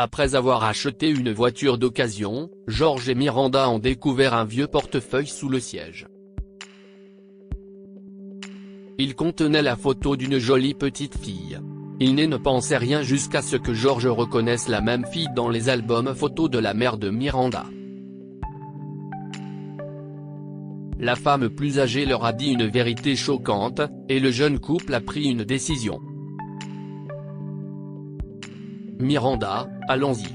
Après avoir acheté une voiture d'occasion, Georges et Miranda ont découvert un vieux portefeuille sous le siège. Il contenait la photo d'une jolie petite fille. Il ne pensait rien jusqu'à ce que Georges reconnaisse la même fille dans les albums photos de la mère de Miranda. La femme plus âgée leur a dit une vérité choquante, et le jeune couple a pris une décision. Miranda, allons-y.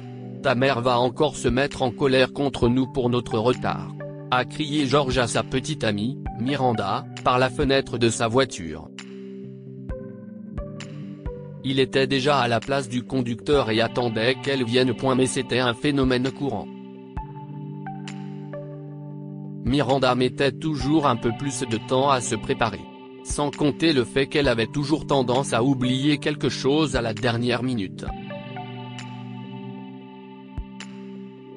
Ta mère va encore se mettre en colère contre nous pour notre retard, a crié Georges à sa petite amie, Miranda, par la fenêtre de sa voiture. Il était déjà à la place du conducteur et attendait qu'elle vienne. Mais c'était un phénomène courant. Miranda mettait toujours un peu plus de temps à se préparer. Sans compter le fait qu'elle avait toujours tendance à oublier quelque chose à la dernière minute.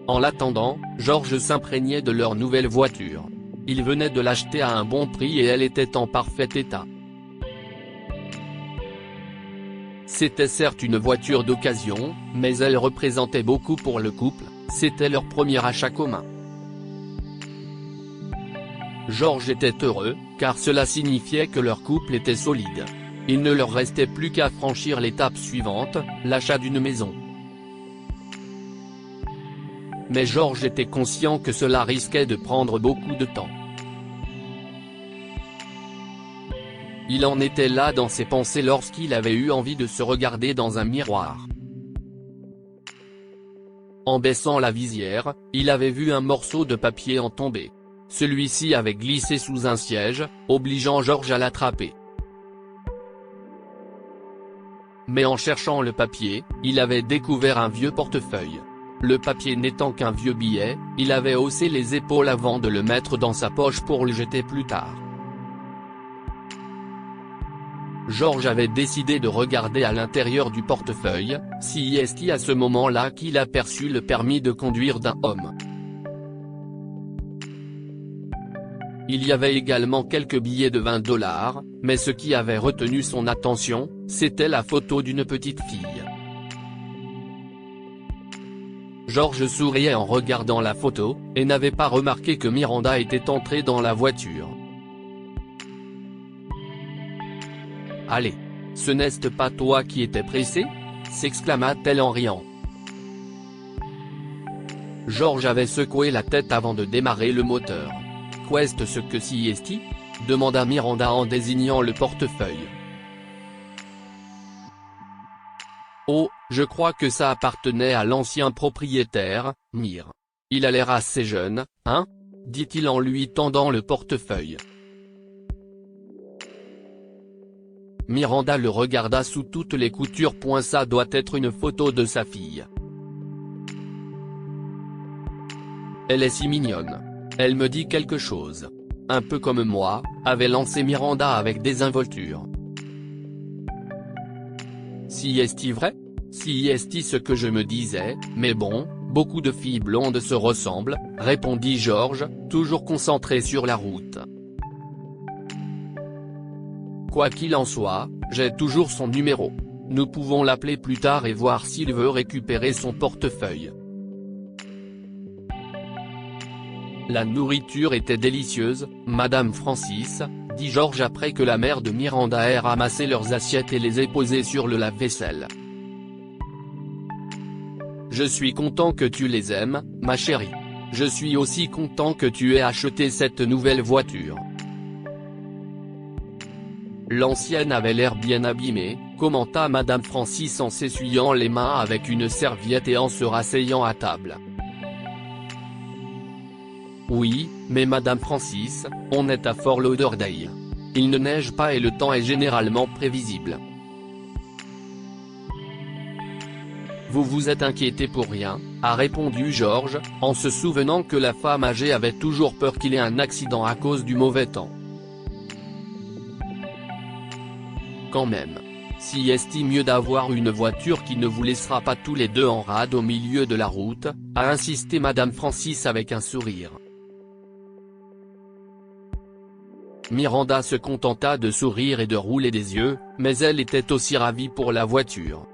En l'attendant, Georges s'imprégnait de leur nouvelle voiture. Il venait de l'acheter à un bon prix et elle était en parfait état. C'était certes une voiture d'occasion, mais elle représentait beaucoup pour le couple, c'était leur premier achat commun. Georges était heureux, car cela signifiait que leur couple était solide. Il ne leur restait plus qu'à franchir l'étape suivante, l'achat d'une maison. Mais Georges était conscient que cela risquait de prendre beaucoup de temps. Il en était là dans ses pensées lorsqu'il avait eu envie de se regarder dans un miroir. En baissant la visière, il avait vu un morceau de papier en tomber. Celui-ci avait glissé sous un siège, obligeant Georges à l'attraper. Mais en cherchant le papier, il avait découvert un vieux portefeuille. Le papier n'étant qu'un vieux billet, il avait haussé les épaules avant de le mettre dans sa poche pour le jeter plus tard. Georges avait décidé de regarder à l'intérieur du portefeuille, c'est à ce moment-là qu'il aperçut le permis de conduire d'un homme. Il y avait également quelques billets de 20 $, mais ce qui avait retenu son attention, c'était la photo d'une petite fille. Georges souriait en regardant la photo, et n'avait pas remarqué que Miranda était entrée dans la voiture. « Allez, ce n'est pas toi qui étais pressé ?» s'exclama-t-elle en riant. Georges avait secoué la tête avant de démarrer le moteur. « Qu'est-ce que c'est ?» demanda Miranda en désignant le portefeuille. « Oh, je crois que ça appartenait à l'ancien propriétaire, Mir. Il a l'air assez jeune, hein ?» dit-il en lui tendant le portefeuille. Miranda le regarda sous toutes les coutures. « Ça doit être une photo de sa fille. Elle est si mignonne. Elle me dit quelque chose. Un peu comme moi », avait lancé Miranda avec désinvolture. « Si est-ce vrai ? Si est-ce ce que je me disais, mais bon, beaucoup de filles blondes se ressemblent », répondit Georges, toujours concentré sur la route. « Quoi qu'il en soit, j'ai toujours son numéro. Nous pouvons l'appeler plus tard et voir s'il veut récupérer son portefeuille. » La nourriture était délicieuse, Madame Francis, dit Georges après que la mère de Miranda ait ramassé leurs assiettes et les ait posées sur le lave-vaisselle. « Je suis content que tu les aimes, ma chérie. Je suis aussi content que tu aies acheté cette nouvelle voiture. » L'ancienne avait l'air bien abîmée, commenta Madame Francis en s'essuyant les mains avec une serviette et en se rasseyant à table. « Oui, mais Madame Francis, on est à Fort Lauderdale. Il ne neige pas et le temps est généralement prévisible. Vous vous êtes inquiété pour rien, » a répondu Georges, en se souvenant que la femme âgée avait toujours peur qu'il ait un accident à cause du mauvais temps. Quand même. Si est-il mieux d'avoir une voiture qui ne vous laissera pas tous les deux en rade au milieu de la route, a insisté Madame Francis avec un sourire. Miranda se contenta de sourire et de rouler des yeux, mais elle était aussi ravie pour la voiture.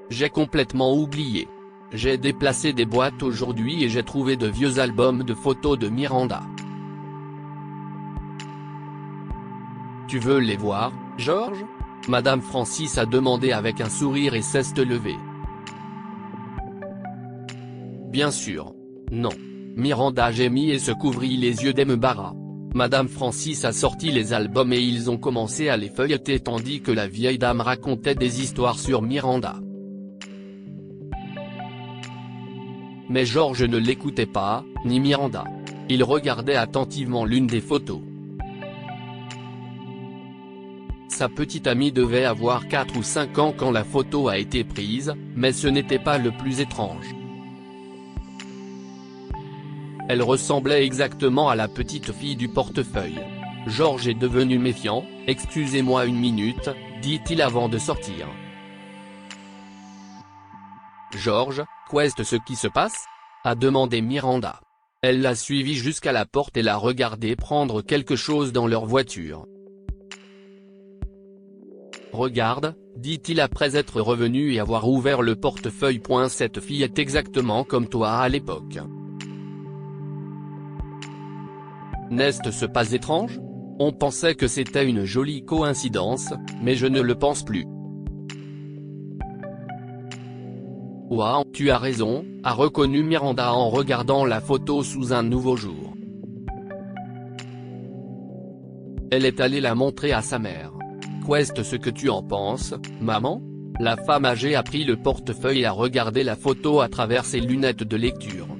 J'ai complètement oublié. J'ai déplacé des boîtes aujourd'hui et j'ai trouvé de vieux albums de photos de Miranda. Tu veux les voir, Georges ? Madame Francis a demandé avec un sourire et cesse de lever. Bien sûr. Non. Miranda gémit et se couvrit les yeux d'embarras. Madame Francis a sorti les albums et ils ont commencé à les feuilleter tandis que la vieille dame racontait des histoires sur Miranda. Mais Georges ne l'écoutait pas, ni Miranda. Il regardait attentivement l'une des photos. Sa petite amie devait avoir 4 ou 5 ans quand la photo a été prise, mais ce n'était pas le plus étrange. Elle ressemblait exactement à la petite fille du portefeuille. Georges est devenu méfiant. « Excusez-moi une minute », dit-il avant de sortir. « Georges, qu'est-ce ce qui se passe ?» a demandé Miranda. Elle l'a suivi jusqu'à la porte et l'a regardé prendre quelque chose dans leur voiture. « Regarde », dit-il après être revenu et avoir ouvert le portefeuille. « Cette fille est exactement comme toi à l'époque. N'est-ce pas étrange ? On pensait que c'était une jolie coïncidence, mais je ne le pense plus. » « Ouah, tu as raison », a reconnu Miranda en regardant la photo sous un nouveau jour. Elle est allée la montrer à sa mère. « Qu'est-ce ce que tu en penses, maman ?» La femme âgée a pris le portefeuille et a regardé la photo à travers ses lunettes de lecture. «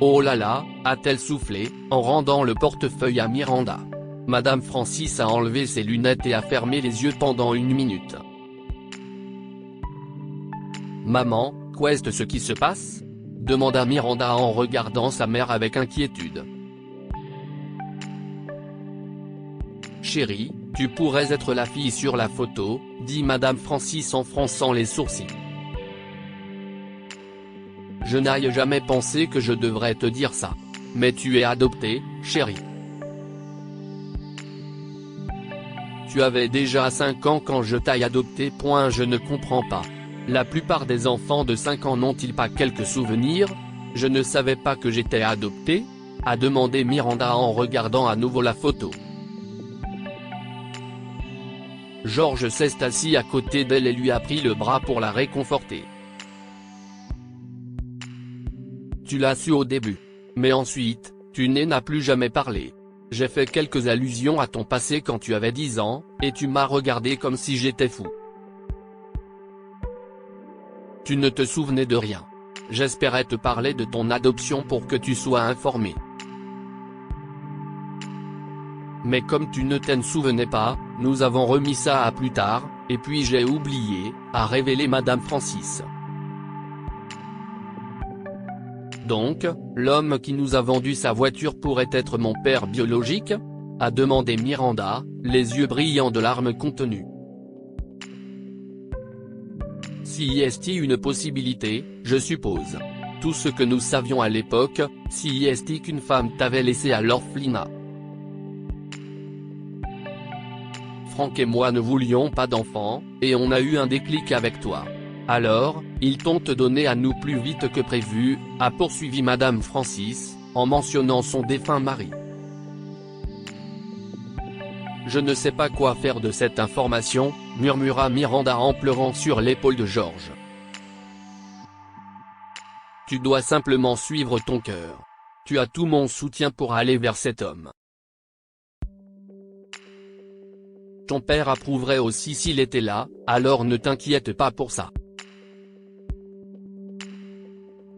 Oh là là », a-t-elle soufflé, en rendant le portefeuille à Miranda. Madame Francis a enlevé ses lunettes et a fermé les yeux pendant 1 minute. « Maman, qu'est-ce ce qui se passe ? » demanda Miranda en regardant sa mère avec inquiétude. « Chérie, tu pourrais être la fille sur la photo, » dit Madame Francis en fronçant les sourcils. « Je n'ai jamais pensé que je devrais te dire ça. Mais tu es adoptée, chérie. Tu avais déjà 5 ans quand je t'ai adopté. Je ne comprends pas. La plupart des enfants de 5 ans n'ont-ils pas quelques souvenirs ? Je ne savais pas que j'étais adoptée ?» a demandé Miranda en regardant à nouveau la photo. Georges s'est assis à côté d'elle et lui a pris le bras pour la réconforter. « Tu l'as su au début. Mais ensuite, tu n'en as plus jamais parlé. J'ai fait quelques allusions à ton passé quand tu avais 10 ans, et tu m'as regardé comme si j'étais fou. Tu ne te souvenais de rien. J'espérais te parler de ton adoption pour que tu sois informé. Mais comme tu ne t'en souvenais pas, nous avons remis ça à plus tard, et puis j'ai oublié, » a révélé Madame Francis. « Donc, l'homme qui nous a vendu sa voiture pourrait être mon père biologique ?» a demandé Miranda, les yeux brillants de larmes contenues. « Si est une possibilité, je suppose. Tout ce que nous savions à l'époque, si est qu'une femme t'avait laissé à l'orphelinat. Franck et moi ne voulions pas d'enfants, et on a eu un déclic avec toi. Alors, ils t'ont donné à nous plus vite que prévu, » a poursuivi Madame Francis, en mentionnant son défunt mari. « Je ne sais pas quoi faire de cette information, » murmura Miranda en pleurant sur l'épaule de Georges. « Tu dois simplement suivre ton cœur. Tu as tout mon soutien pour aller vers cet homme. Ton père approuverait aussi s'il était là, alors ne t'inquiète pas pour ça.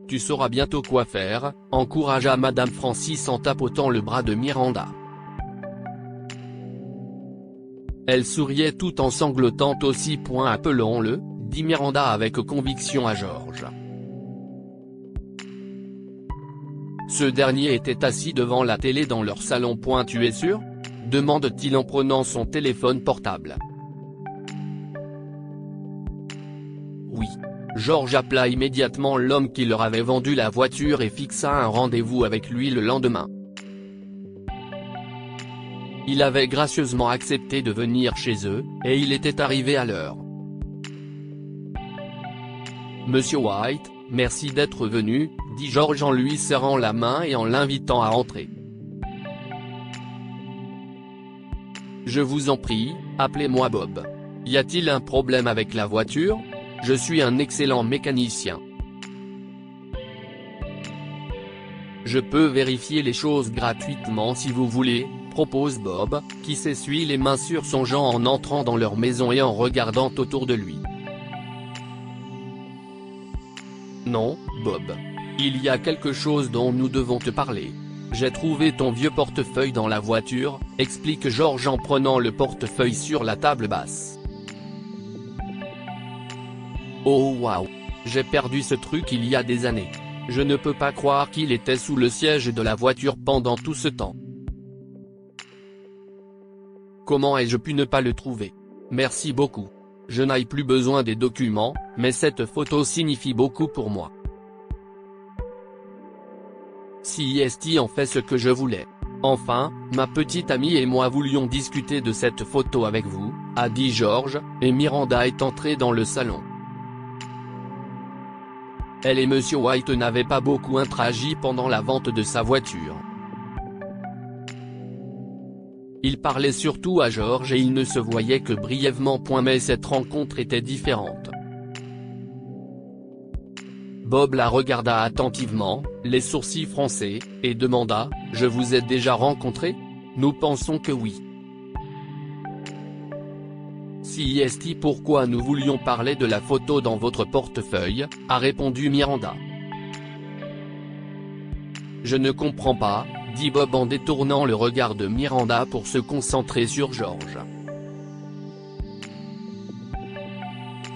Tu sauras bientôt quoi faire, » encouragea Madame Francis en tapotant le bras de Miranda. Elle souriait tout en sanglotant aussi. « Appelons-le, » dit Miranda avec conviction à Georges. Ce dernier était assis devant la télé dans leur salon. « Tu es sûr ? » demande-t-il en prenant son téléphone portable. Oui. Georges appela immédiatement l'homme qui leur avait vendu la voiture et fixa un rendez-vous avec lui le lendemain. Il avait gracieusement accepté de venir chez eux, et il était arrivé à l'heure. Monsieur White, merci d'être venu, dit George en lui serrant la main et en l'invitant à entrer. Je vous en prie, appelez-moi Bob. Y a-t-il un problème avec la voiture? Je suis un excellent mécanicien. Je peux vérifier les choses gratuitement si vous voulez, propose Bob, qui s'essuie les mains sur son gant en entrant dans leur maison et en regardant autour de lui. Non, Bob. Il y a quelque chose dont nous devons te parler. J'ai trouvé ton vieux portefeuille dans la voiture, explique George en prenant le portefeuille sur la table basse. Oh waouh. J'ai perdu ce truc il y a des années. Je ne peux pas croire qu'il était sous le siège de la voiture pendant tout ce temps. Comment ai-je pu ne pas le trouver? Merci beaucoup. Je n'ai plus besoin des documents, mais cette photo signifie beaucoup pour moi. CIST en fait ce que je voulais. Enfin, ma petite amie et moi voulions discuter de cette photo avec vous, a dit George, et Miranda est entrée dans le salon. Elle et Monsieur White n'avaient pas beaucoup interagi pendant la vente de sa voiture. Il parlait surtout à George et il ne se voyait que brièvement. Mais cette rencontre était différente. Bob la regarda attentivement, les sourcils froncés, et demanda, « Je vous ai déjà rencontré? Nous pensons que oui. » CIST pourquoi nous voulions parler de la photo dans votre portefeuille, a répondu Miranda. Je ne comprends pas, dit Bob en détournant le regard de Miranda pour se concentrer sur George.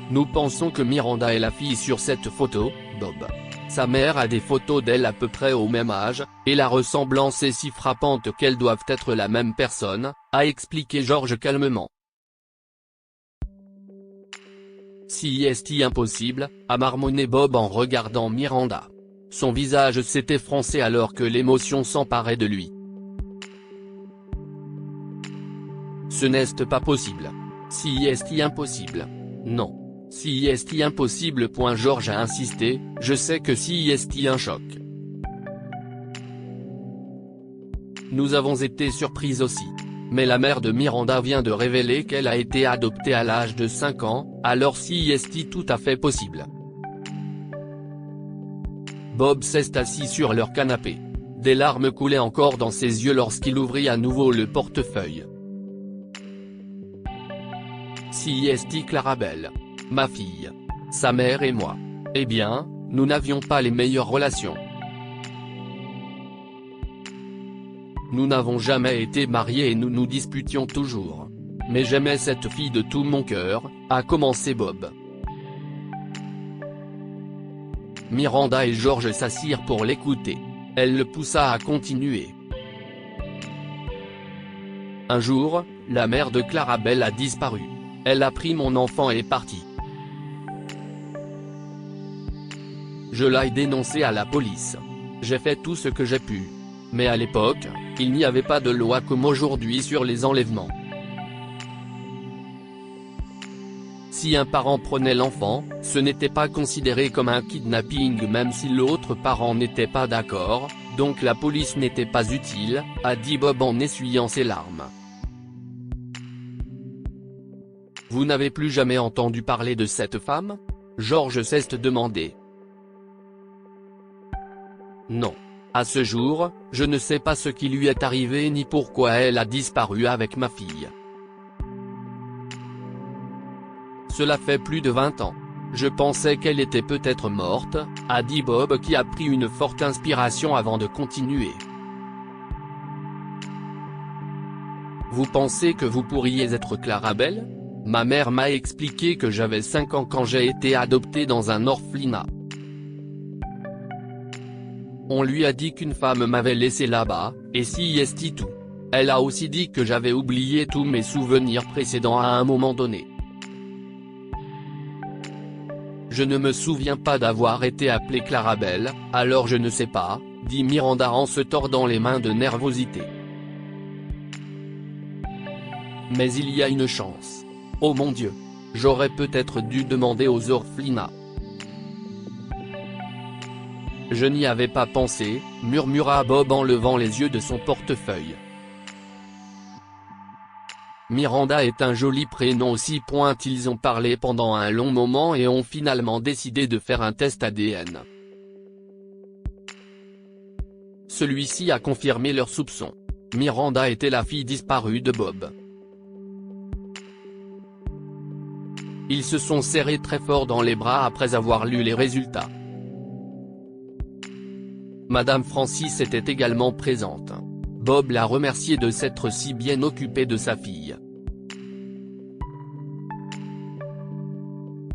Nous pensons que Miranda est la fille sur cette photo, Bob. Sa mère a des photos d'elle à peu près au même âge, et la ressemblance est si frappante qu'elles doivent être la même personne, a expliqué George calmement. CIST impossible, a marmonné Bob en regardant Miranda. Son visage s'était froncé alors que l'émotion s'emparait de lui. Ce n'est pas possible. CIST impossible. Non. CIST impossible. George a insisté, je sais que CIST un choc. Nous avons été surprises aussi. Mais la mère de Miranda vient de révéler qu'elle a été adoptée à l'âge de 5 ans, alors CIST tout à fait possible. Bob s'est assis sur leur canapé. Des larmes coulaient encore dans ses yeux lorsqu'il ouvrit à nouveau le portefeuille. CIST Clarabelle. Ma fille. Sa mère et moi. Eh bien, nous n'avions pas les meilleures relations. Nous n'avons jamais été mariés et nous nous disputions toujours. Mais j'aimais cette fille de tout mon cœur, a commencé Bob. Miranda et George s'assirent pour l'écouter. Elle le poussa à continuer. Un jour, la mère de Clarabelle a disparu. Elle a pris mon enfant et est partie. Je l'ai dénoncé à la police. J'ai fait tout ce que j'ai pu. Mais à l'époque, il n'y avait pas de loi comme aujourd'hui sur les enlèvements. Si un parent prenait l'enfant, ce n'était pas considéré comme un kidnapping même si l'autre parent n'était pas d'accord, donc la police n'était pas utile, a dit Bob en essuyant ses larmes. Vous n'avez plus jamais entendu parler de cette femme? George s'est demandé. Non. À ce jour, je ne sais pas ce qui lui est arrivé ni pourquoi elle a disparu avec ma fille. Cela fait plus de 20 ans. Je pensais qu'elle était peut-être morte, a dit Bob qui a pris une forte inspiration avant de continuer. Vous pensez que vous pourriez être Clarabelle? Ma mère m'a expliqué que j'avais 5 ans quand j'ai été adoptée dans un orphelinat. On lui a dit qu'une femme m'avait laissé là-bas, et CIST tout. Elle a aussi dit que j'avais oublié tous mes souvenirs précédents à un moment donné. Je ne me souviens pas d'avoir été appelée Clarabelle, alors je ne sais pas, dit Miranda en se tordant les mains de nervosité. Mais il y a une chance. Oh mon Dieu. J'aurais peut-être dû demander aux orphelinats. Je n'y avais pas pensé, murmura Bob en levant les yeux de son portefeuille. Miranda est un joli prénom aussi. Ils ont parlé pendant un long moment et ont finalement décidé de faire un test ADN. Celui-ci a confirmé leurs soupçons. Miranda était la fille disparue de Bob. Ils se sont serrés très fort dans les bras après avoir lu les résultats. Madame Francis était également présente. Bob l'a remerciée de s'être si bien occupée de sa fille.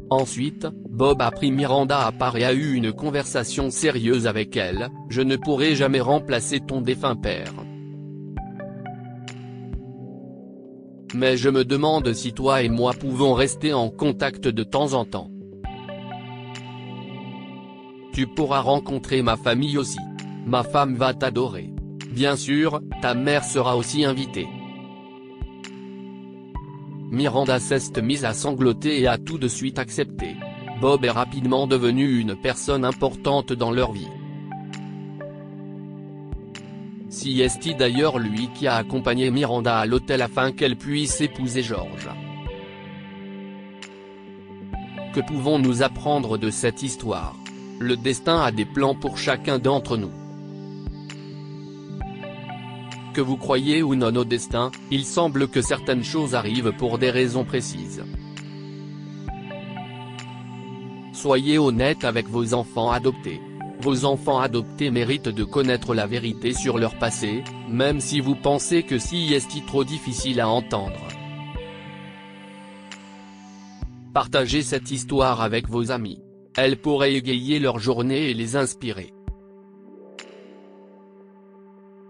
Ensuite, Bob a pris Miranda à part et a eu une conversation sérieuse avec elle. « Je ne pourrai jamais remplacer ton défunt père. Mais je me demande si toi et moi pouvons rester en contact de temps en temps. Tu pourras rencontrer ma famille aussi. Ma femme va t'adorer. Bien sûr, ta mère sera aussi invitée. » Miranda s'est mise à sangloter et a tout de suite accepté. Bob est rapidement devenu une personne importante dans leur vie. C'est d'ailleurs lui qui a accompagné Miranda à l'hôtel afin qu'elle puisse épouser George. Que pouvons-nous apprendre de cette histoire? Le destin a des plans pour chacun d'entre nous. Que vous croyez ou non au destin, il semble que certaines choses arrivent pour des raisons précises. Soyez honnête avec vos enfants adoptés. Vos enfants adoptés méritent de connaître la vérité sur leur passé, même si vous pensez que c'est trop difficile à entendre. Partagez cette histoire avec vos amis. Elle pourrait égayer leur journée et les inspirer.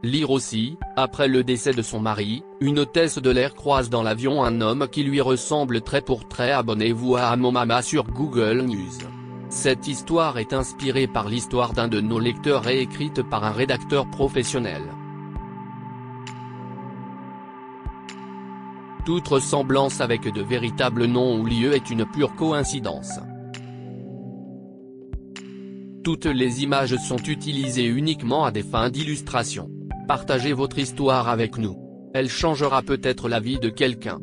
Lire aussi, après le décès de son mari, une hôtesse de l'air croise dans l'avion un homme qui lui ressemble trait pour trait. Abonnez-vous à Amomama sur Google News. Cette histoire est inspirée par l'histoire d'un de nos lecteurs et écrite par un rédacteur professionnel. Toute ressemblance avec de véritables noms ou lieux est une pure coïncidence. Toutes les images sont utilisées uniquement à des fins d'illustration. Partagez votre histoire avec nous. Elle changera peut-être la vie de quelqu'un.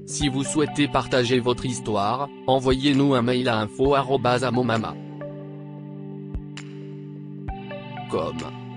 Si vous souhaitez partager votre histoire, envoyez-nous un mail à info@amomama.com.